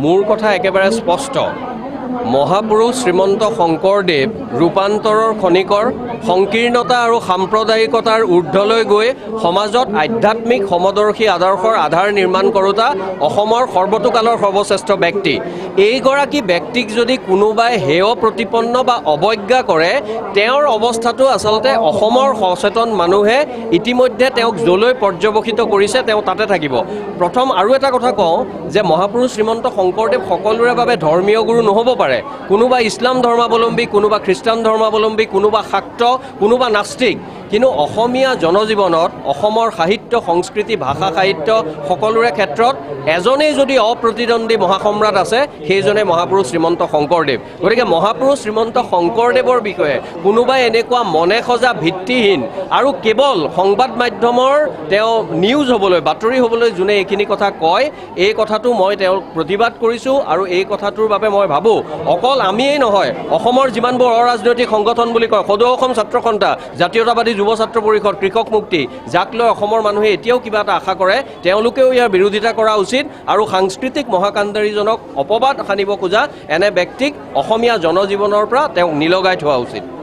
মোৰ কথা একেবাৰে স্পষ্ট মহাপুৰুষ শ্ৰীমন্ত শংকৰদেৱ ৰূপান্তৰৰ খনিকৰ সংকীৰ্ণতা আৰু সাম্প্ৰদায়িকতাৰ ঊৰ্ধ্বলৈ গৈ সমাজত আধ্যাত্মিক সমদৰ্শী আদৰ্শৰ আধাৰ নিৰ্মাণ কৰোঁতা অসমৰ সৰ্বতোকালৰ সৰ্বশ্ৰেষ্ঠ ব্যক্তি এইগৰাকী ব্যক্তিক যদি কোনোবাই হেয় প্ৰতিপন্ন বা অৱজ্ঞা কৰে তেওঁৰ অৱস্থাটো আচলতে অসমৰ সচেতন মানুহে ইতিমধ্যে তেওঁক যলৈ পৰ্যবেক্ষিত কৰিছে তেওঁ তাতে থাকিব প্ৰথম আৰু এটা কথা কওঁ যে মহাপুৰুষ শ্ৰীমন্ত শংকৰদেৱ সকলোৰে বাবে ধৰ্মীয় গুৰু নহ'ব পাৰে কোনোবা ইছলাম ধৰ্মাৱলম্বী কোনোবা খ্ৰীষ্টান ধৰ্মাৱলম্বী কোনোবা শাক্ত কোনোবা নাস্তিক কিন্তু অসমীয়া জনজীৱনত অসমৰ সাহিত্য সংস্কৃতি ভাষা সাহিত্য সকলোৰে ক্ষেত্ৰত এজনেই যদি অপ্ৰতিদ্বন্দ্বী মহাসম্ৰাট আছে সেইজনে মহাপুৰুষ শ্ৰীমন্ত শংকৰদেৱ গতিকে মহাপুৰুষ শ্ৰীমন্ত শংকৰদেৱৰ বিষয়ে কোনোবাই এনেকুৱা মনে সজা ভিত্তিহীন আৰু কেৱল সংবাদ মাধ্যমৰ তেওঁ নিউজ হ'বলৈ বাতৰি হ'বলৈ যোনে এইখিনি কথা কয় এই কথাটো মই তেওঁক প্ৰতিবাদ কৰিছোঁ আৰু এই কথাটোৰ বাবে মই ভাবোঁ অকল আমিয়েই নহয় অসমৰ যিমানবোৰ অৰাজনৈতিক সংগঠন বুলি কয় সদৌ অসম ছাত্ৰ সন্থা জাতীয়তাবাদী যুৱ ছাত্ৰ পৰিষদ কৃষক মুক্তি যাক লৈ অসমৰ মানুহে এতিয়াও কিবা এটা আশা কৰে তেওঁলোকেও ইয়াৰ বিৰোধিতা কৰা উচিত আৰু সাংস্কৃতিক মহাকাণ্ডাৰীজনক অপবাদ সানিব খোজা এনে ব্যক্তিক অসমীয়া জনজীৱনৰ পৰা তেওঁক নিলগাই থোৱা উচিত